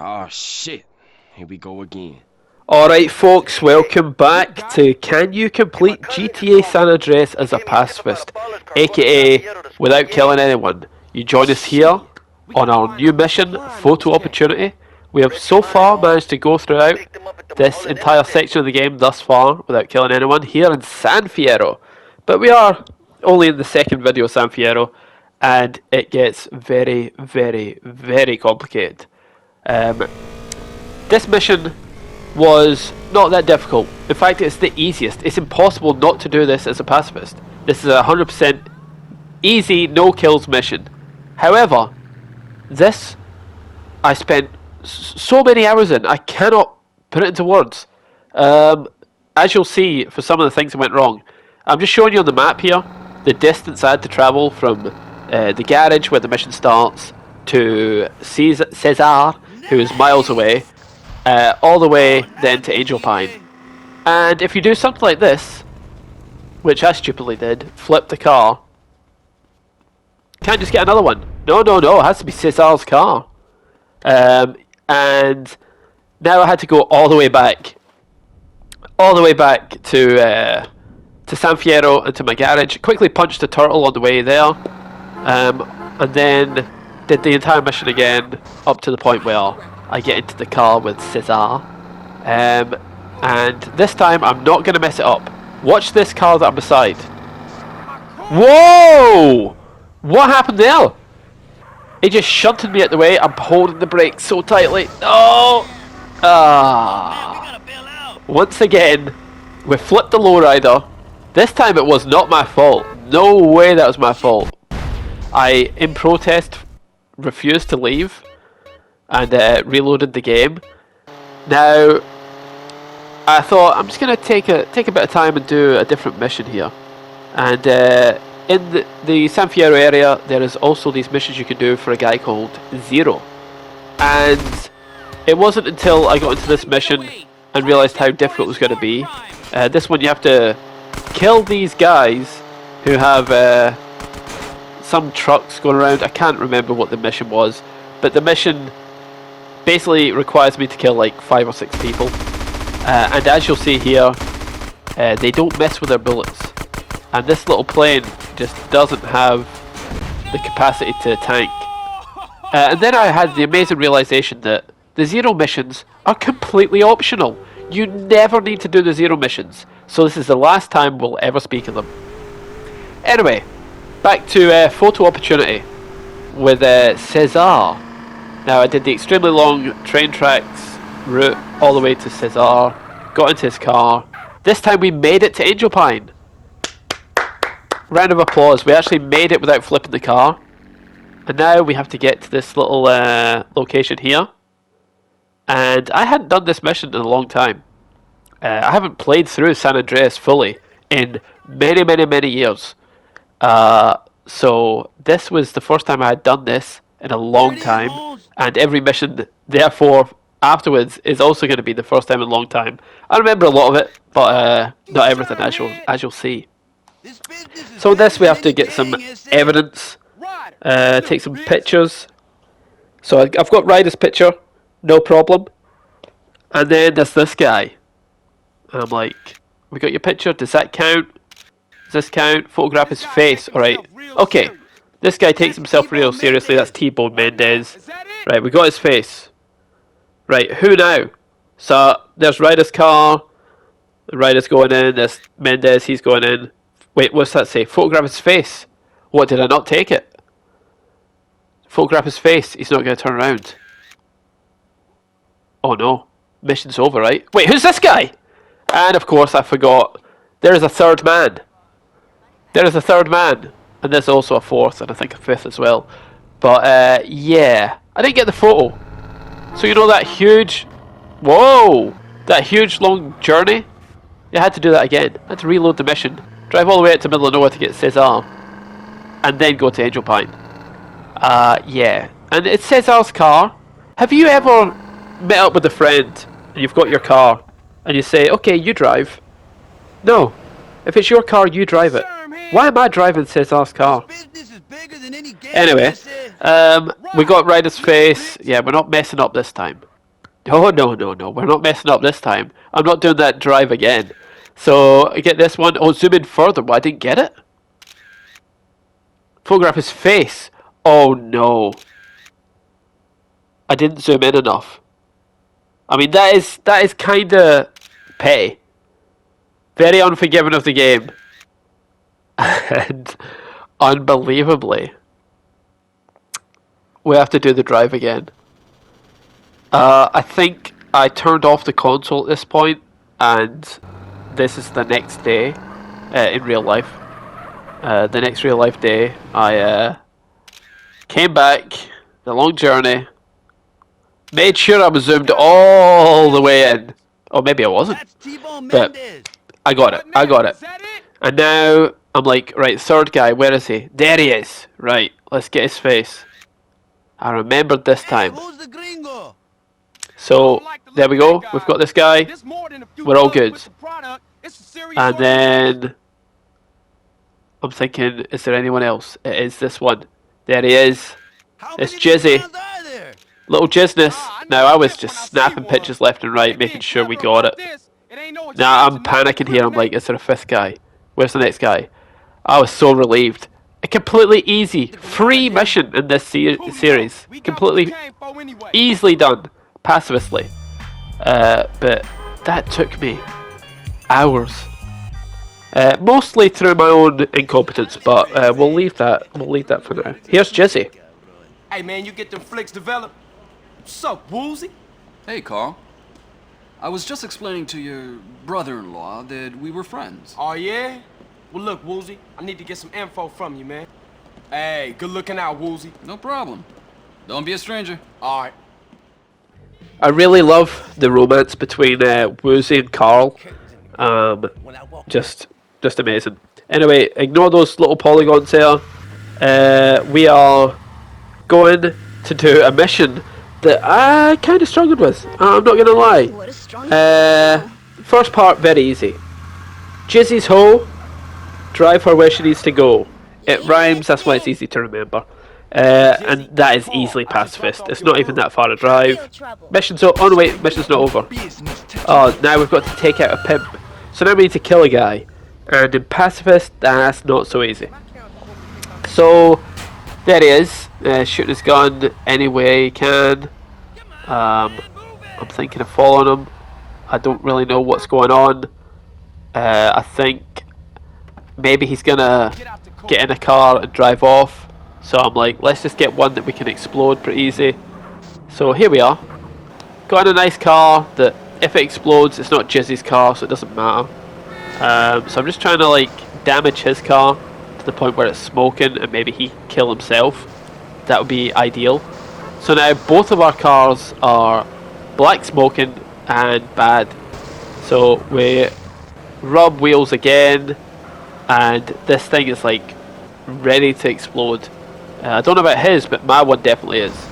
Oh shit, here we go again. Alright folks, welcome back to Can You Complete GTA San Andreas as a Pacifist, aka without killing anyone. You join us here on our new mission, Photo Opportunity. We have so far managed to go throughout this entire section of the game thus far without killing anyone here in San Fierro. But we are only in the second video of San Fierro, and it gets very, very, very complicated. This mission was not that difficult. In fact, it's the easiest. It's impossible not to do this as a pacifist. This is a 100% easy, no kills mission. However, this I spent so many hours in, I cannot put it into words. As you'll see, for some of the things that went wrong, I'm just showing you on the map here the distance I had to travel from the garage where the mission starts to Cesar, who is miles away, all the way then to Angel Pine. And if you do something like this, which I stupidly did, flip the car, can't just get another one. No, it has to be Cesar's car. And now I had to go all the way back to San Fierro and to my garage. Quickly punched a turtle on the way there, and then did the entire mission again up to the point where I get into the car with Cesar. And this time I'm not going to mess it up. Watch this car that I'm beside. Whoa! What happened there? He just shunted me out the way. I'm holding the brakes so tightly. No! Once again, we flipped the lowrider. This time it was not my fault. No way that was my fault. I, in protest, refused to leave and reloaded the game. Now, I thought I'm just going to take a bit of time and do a different mission here. And in the San Fierro area, there is also these missions you can do for a guy called Zero. And it wasn't until I got into this mission and realised how difficult it was going to be. This one you have to kill these guys who have some trucks going around. I can't remember what the mission was, but the mission basically requires me to kill like 5 or 6 people. And as you'll see here, they don't mess with their bullets. And this little plane just doesn't have the capacity to tank. And then I had the amazing realization that the Zero missions are completely optional. You never need to do the Zero missions. So this is the last time we'll ever speak of them. Anyway, back to Photo Opportunity with Cesar. Now I did the extremely long train tracks route all the way to Cesar, got into his car. This time we made it to Angel Pine. Round of applause, we actually made it without flipping the car. And now we have to get to this little location here. And I hadn't done this mission in a long time. I haven't played through San Andreas fully in many years. So this was the first time I had done this in a long time. And every mission, therefore, afterwards is also going to be the first time in a long time. I remember a lot of it, but not everything, as you'll see. So with this we have to get some evidence, take some pictures. So I've got Ryder's picture, no problem. And then there's this guy. And I'm like, we got your picture, does that count? Does this count? Photograph his face, alright. Okay, this guy takes himself real seriously, that's T-Bone Mendez. Right, we got his face. Right, who now? So there's Ryder's car, Ryder's going in, there's Mendez, he's going in. Wait, what's that say? Photograph his face. What, did I not take it? Photograph his face. He's not going to turn around. Oh no. Mission's over, right? Wait, who's this guy? And of course I forgot. There's a third man. There's a third man. And there's also a fourth and I think a fifth as well. But yeah. I didn't get the photo. So you know that huge... Whoa! That huge long journey? I had to do that again. I had to reload the mission. Drive all the way out to the middle of nowhere to get Cesar. And then go to Angel Pine. Yeah. And it's Cesar's car. Have you ever met up with a friend and you've got your car and you say, okay, you drive? No. If it's your car, you drive it. Why am I driving Cesar's car? Anyway, we got Ryder's face. Yeah, we're not messing up this time. Oh, no, we're not messing up this time. I'm not doing that drive again. So, I get this one. Oh, zoom in further. Well, I didn't get it. Photograph his face. Oh, no. I didn't zoom in enough. I mean, that is kind of petty. Very unforgiving of the game. And unbelievably, we have to do the drive again. I think I turned off the console at this point, and this is the next day in real life. The next real life day, I came back, the long journey, made sure I was zoomed all the way in. Or maybe I wasn't. But I got it. And now I'm like, right, third guy, where is he? There he is. Right, let's get his face. I remembered this time. So, there we go. We've got this guy. We're all good. And then I'm thinking, is there anyone else? It is this one. There he is. It's Jizzy. Little Jizness. Now, I was just snapping pictures left and right, making sure we got it. Now, I'm panicking here. I'm like, is there a fifth guy? Where's the next guy? I was so relieved. A completely easy, free mission in this series. Completely, easily done. Pacifistly. But that took me hours. Mostly through my own incompetence, but we'll leave that for now. Here's Jizzy. Hey man, you get them flicks developed? What's up, Woozy? Hey, Carl. I was just explaining to your brother-in-law that we were friends. Oh yeah? Well look, Woozy, I need to get some info from you, man. Hey, good looking out, Woozy. No problem. Don't be a stranger. Alright. I really love the romance between Woozy and Carl. Just amazing. Anyway, ignore those little polygons there. We are going to do a mission that I kind of struggled with. I'm not gonna lie. First part, very easy. Jizzy's hoe, drive her where she needs to go. It rhymes, that's why it's easy to remember. And that is easily pacifist. It's not even that far a drive. Mission's oh no wait, mission's not over. Oh, now we've got to take out a pimp. So now we need to kill a guy. And in pacifist, that's not so easy. So there he is, shooting his gun any way he can. I'm thinking of following him. I don't really know what's going on. I think maybe he's gonna get in a car and drive off. So I'm like, let's just get one that we can explode pretty easy. So here we are. Got in a nice car that if it explodes, it's not Jizzy's car, so it doesn't matter. So I'm just trying to like damage his car to the point where it's smoking and maybe he kill himself. That would be ideal. So now both of our cars are black smoking and bad. So we rub wheels again and this thing is like ready to explode. I don't know about his, but my one definitely is.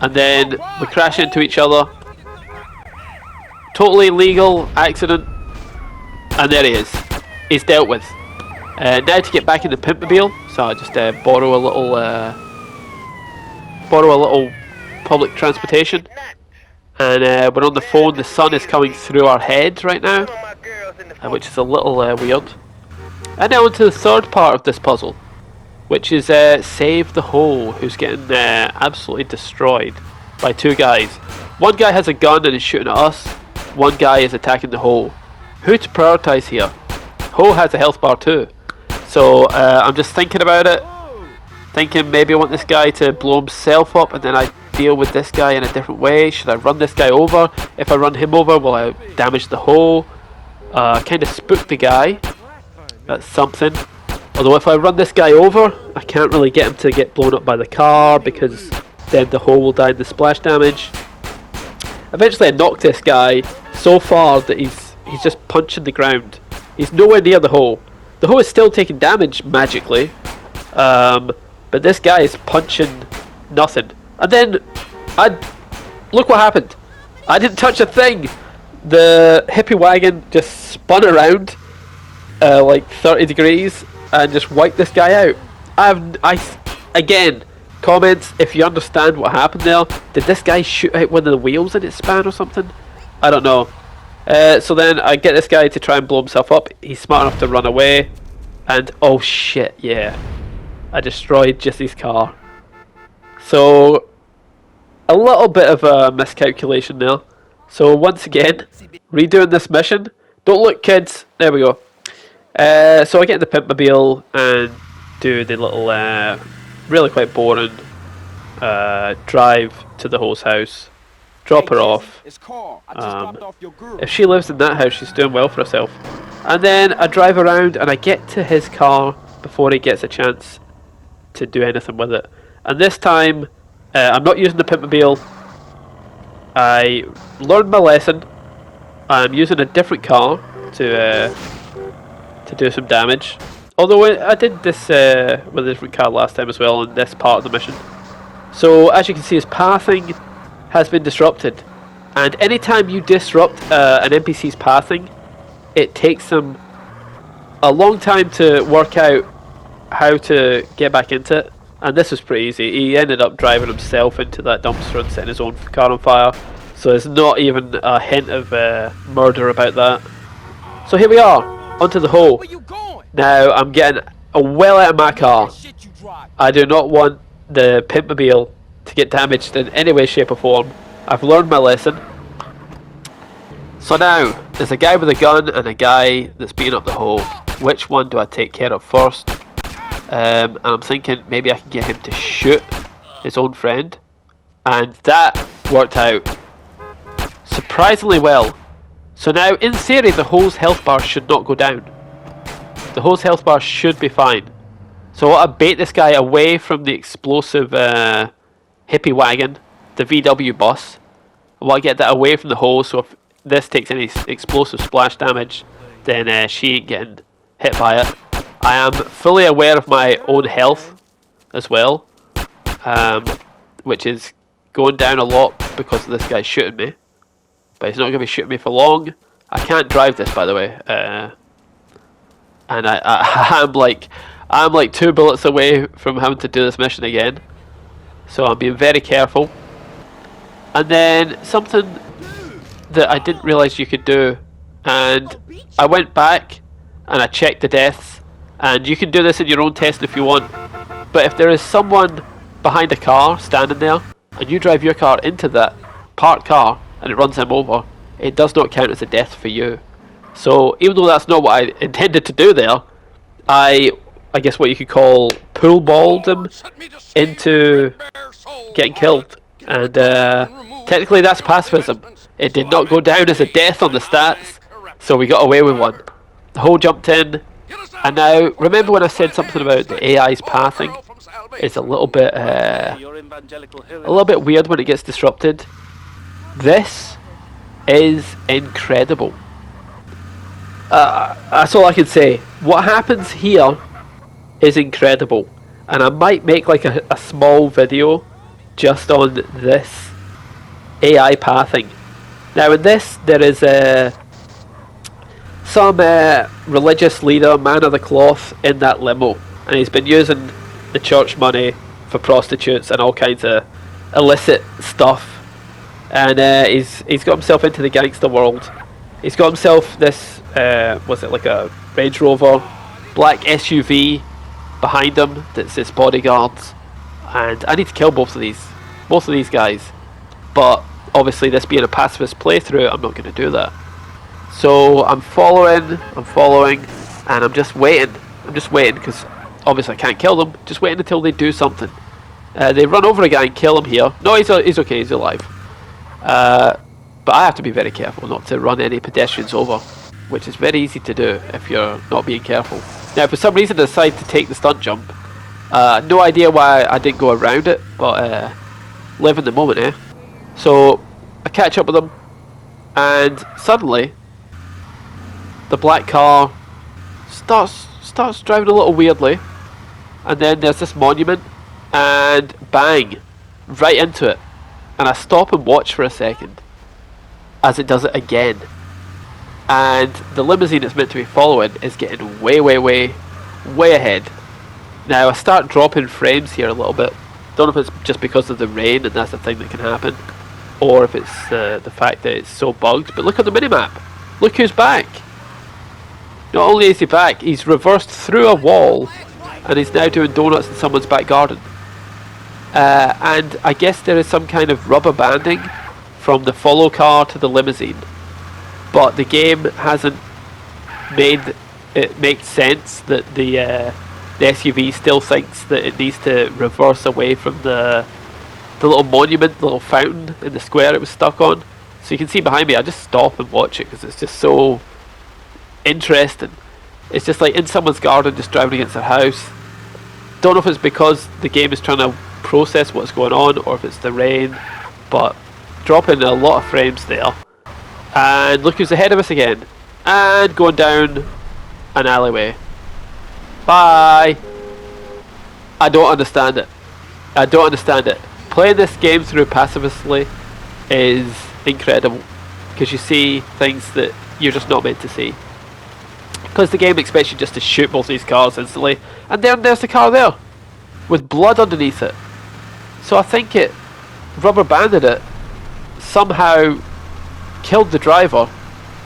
And then we crash into each other. Totally legal accident. And there he is. He's dealt with. Now to get back in the Pimpmobile, so I just borrow a little public transportation. And we're on the phone. The sun is coming through our heads right now, which is a little weird. And now onto the third part of this puzzle, which is save the hoe, who's getting absolutely destroyed by two guys. One guy has a gun and is shooting at us. One guy is attacking the hoe. Who to prioritize here? Hoe has a health bar too. So I'm just thinking about it. Thinking maybe I want this guy to blow himself up and then I deal with this guy in a different way. Should I run this guy over? If I run him over, will I damage the hoe? Kind of spook the guy. That's something. Although if I run this guy over, I can't really get him to get blown up by the car because then the hoe will die in the splash damage. Eventually I knock this guy so far that he's just punching the ground. He's nowhere near the hoe. The hoe is still taking damage magically. But this guy is punching nothing. And then, look what happened. I didn't touch a thing. The hippie wagon just spun around like 30 degrees and just wiped this guy out. I Again, comments if you understand what happened there. Did this guy shoot out one of the wheels in its span or something? I don't know. So then I get this guy to try and blow himself up. He's smart enough to run away. And oh shit, yeah. I destroyed Jizzy's car. So a little bit of a miscalculation there. So once again, redoing this mission. Don't look, kids. There we go. So I get in the Pimpmobile and do the little, really quite boring drive to the host house. Drop her off. If she lives in that house, she's doing well for herself. And then I drive around and I get to his car before he gets a chance to do anything with it. And this time, I'm not using the Pimpmobile. I learned my lesson. I'm using a different car to do some damage. Although I did this with a different car last time as well in this part of the mission. So as you can see, his pathing has been disrupted. And anytime you disrupt an NPC's pathing, it takes them a long time to work out how to get back into it. And this was pretty easy. He ended up driving himself into that dumpster and setting his own car on fire. So there's not even a hint of murder about that. So here we are, onto the hole. Now I'm getting well out of my car. I do not want the Pimpmobile to get damaged in any way, shape or form. I've learned my lesson. So now, there's a guy with a gun and a guy that's beating up the hole. Which one do I take care of first? And I'm thinking maybe I can get him to shoot his own friend. And that worked out surprisingly well. So now, in theory, the hole's health bar should not go down. The hole's health bar should be fine. So I want to bait this guy away from the explosive hippie wagon, the VW bus. I want to get that away from the hole, so if this takes any explosive splash damage, then she ain't getting hit by it. I am fully aware of my own health as well, which is going down a lot because of this guy shooting me. But he's not going to be shooting me for long. I can't drive this, by the way, and I'm like 2 bullets away from having to do this mission again. So I'm being very careful. And then something that I didn't realise you could do, and I went back and I checked the deaths, and you can do this in your own test if you want, but if there is someone behind a car standing there and you drive your car into that parked car and it runs them over, it does not count as a death for you. So even though that's not what I intended to do there, I guess what you could call pool balled them into getting killed, and technically that's pacifism. It did not go down as a death on the stats, so we got away with one. The hole jumped in, and now remember when I said something about the AI's pathing? It's a little bit weird when it gets disrupted. This is incredible. That's all I can say. What happens here is incredible, and I might make like a small video just on this AI pathing. Now in this there is some religious leader, man of the cloth, in that limo, and he's been using the church money for prostitutes and all kinds of illicit stuff, and he's got himself into the gangster world. He's got himself this was it like a Range Rover black SUV behind him that's his bodyguards, and I need to kill both of these guys, but obviously this being a pacifist playthrough, I'm not going to do that. So I'm following, and I'm just waiting because obviously I can't kill them, just waiting until they do something. They run over a guy and kill him here. No, he's okay, he's alive. But I have to be very careful not to run any pedestrians over, which is very easy to do if you're not being careful. Now for some reason I decided to take the stunt jump. No idea why I didn't go around it, but live in the moment, eh? So I catch up with them, and suddenly the black car starts driving a little weirdly, and then there's this monument, and bang, right into it, and I stop and watch for a second as it does it again, and the limousine it's meant to be following is getting way ahead, Now I start dropping frames here a little bit. Don't know if it's just because of the rain and that's a thing that can happen, or if it's the fact that it's so bugged. But look at the minimap. Look who's back. Not only is he back, he's reversed through a wall and he's now doing donuts in someone's back garden. And I guess there is some kind of rubber banding from the follow car to the limousine, but the game hasn't made it make sense that the SUV still thinks that it needs to reverse away from the little monument, the little fountain in the square it was stuck on. So you can see behind me, I just stop and watch it because it's just so interesting. It's just like in someone's garden, just driving against their house. Don't know if it's because the game is trying to process what's going on or if it's the rain, but dropping a lot of frames there. And look who's ahead of us again, and going down an alleyway. Bye. I don't understand it. I don't understand it. Playing this game through pacifistly is incredible because you see things that you're just not meant to see. Because the game expects you just to shoot both these cars instantly, and there's the car there with blood underneath it. So I think it rubber banded it, somehow killed the driver,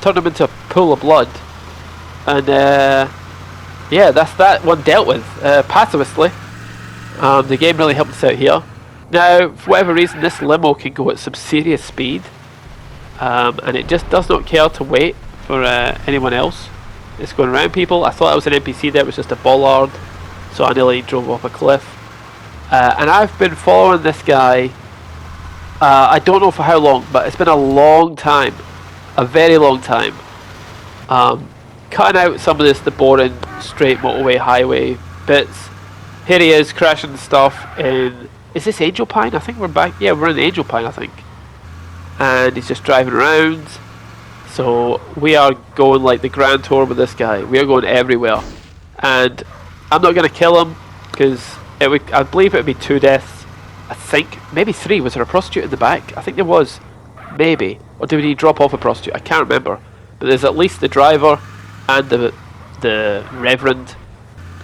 turned him into a pool of blood, and yeah, that's that one dealt with pacifistly. The game really helped us out here. Now, for whatever reason, this limo can go at some serious speed, and it just does not care to wait for anyone else. It's going around people. I thought it was an NPC there, it was just a bollard, so I nearly drove off a cliff. And I've been following this guy, I don't know for how long, but it's been a long time, a very long time. Cutting out some of the boring straight motorway, highway bits. Here he is crashing stuff in, is this Angel Pine? I think we're back, yeah, we're in Angel Pine I think. And he's just driving around. So we are going like the grand tour with this guy. We are going everywhere. And I'm not going to kill him because I believe it would be 2 deaths. I think, maybe 3. Was there a prostitute in the back? I think there was. Maybe. Or did he drop off a prostitute? I can't remember. But there's at least the driver and the reverend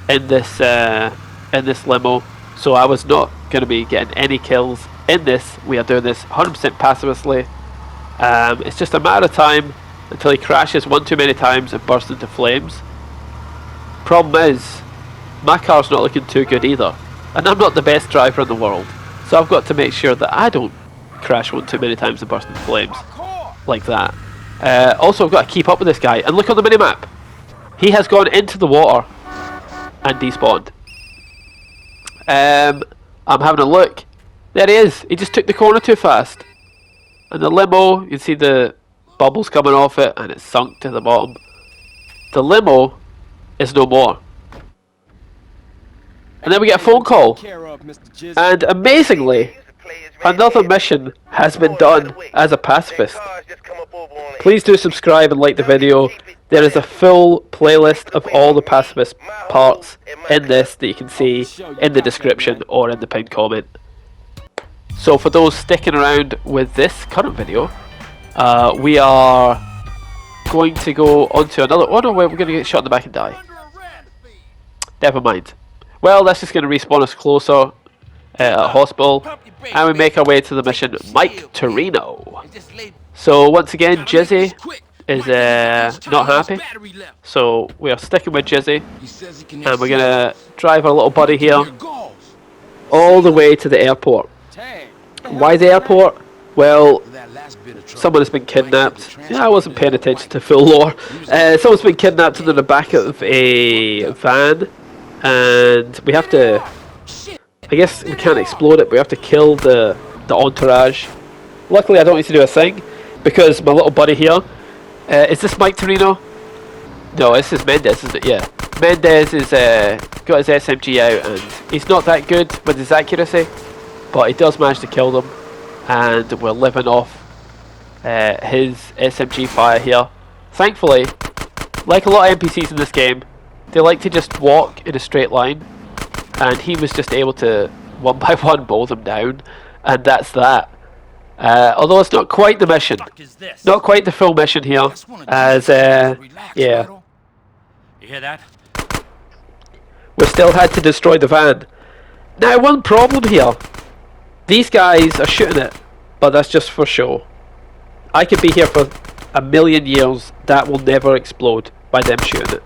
in this limo. So I was not going to be getting any kills in this. We are doing this 100% pacifistly. It's just a matter of time until he crashes one too many times and bursts into flames. Problem is, my car's not looking too good either, and I'm not the best driver in the world, so I've got to make sure that I don't crash one too many times and burst into flames like that. Also, I've got to keep up with this guy, and look on the minimap. He has gone into the water and despawned. I'm having a look. There he is. He just took the corner too fast. And the limo, you can see the bubbles coming off it and it's sunk to the bottom. The limo is no more. And then we get a phone call. And amazingly, another mission has been done as a pacifist. Please do subscribe and like the video. There is a full playlist of all the pacifist parts in this that you can see in the description or in the pinned comment. So for those sticking around with this current video, we are going to go on to another... Oh no, we're going to get shot in the back and die. Never mind. Well, that's just going to respawn us closer at a hospital. And we make our way to the mission, Toreno. So once again, Jizzy is not happy. So we are sticking with Jizzy. And we're going to drive our little buddy here all the way to the airport. Why the airport? Well, someone has been kidnapped. Yeah, I wasn't paying attention to full lore. Someone's been kidnapped in the back of a van, and we have to... I guess we can't explode it, but we have to kill the entourage. Luckily, I don't need to do a thing, because my little buddy here... is this Mike Toreno? No, this is Mendez, isn't it? Yeah. Mendez is got his SMG out, and he's not that good with his accuracy. But he does manage to kill them, and we're living off his SMG fire here. Thankfully, like a lot of NPCs in this game, they like to just walk in a straight line, and he was just able to one by one mow them down, and that's that. Although it's not quite the mission, not quite the full mission here, as yeah. You hear that? we still had to destroy the van. Now, one problem here. These guys are shooting it, but that's just for show. I could be here for a million years, that will never explode by them shooting it.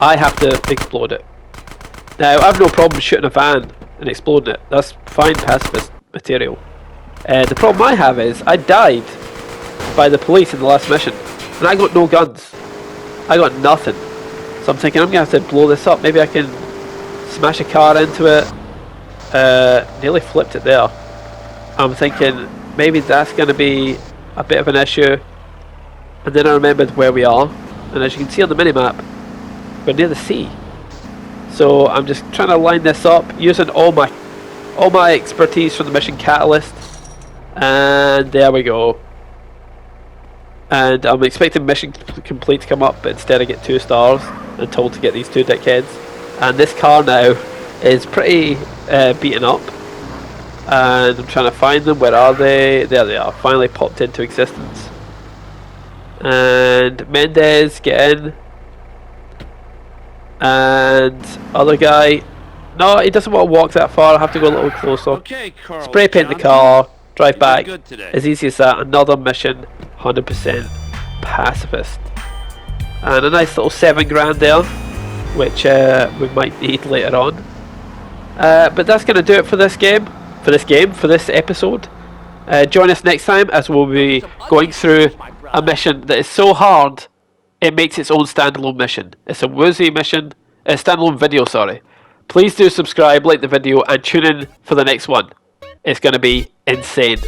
I have to explode it. Now, I have no problem shooting a van and exploding it. That's fine pacifist material. The problem I have is, I died by the police in the last mission, and I got no guns. I got nothing. So I'm thinking I'm going to have to blow this up. Maybe I can smash a car into it. Nearly flipped it there. I'm thinking maybe that's going to be a bit of an issue. And then I remembered where we are. And as you can see on the minimap, we're near the sea. So I'm just trying to line this up using all my expertise from the mission catalyst. And there we go. And I'm expecting mission complete to come up, but instead I get 2 stars and told to get these 2 dickheads. And this car now is pretty beaten up. And I'm trying to find them. Where are they? There they are. Finally popped into existence. And Mendez, get in. And other guy. No, he doesn't want to walk that far. I have to go a little closer. Okay, Carl Spray paint the Johnson. car. Drive You back. did good today. As easy as that. Another mission. 100% pacifist. And a nice little 7 grand there, which we might need later on. But that's going to do it for this game. For this episode. Join us next time as we'll be going through a mission that is so hard it makes its own standalone mission. It's a 𝐂𝐇𝐄𝐄 mission, a standalone video, sorry. Please do subscribe, like the video, and tune in for the next one. It's going to be insane.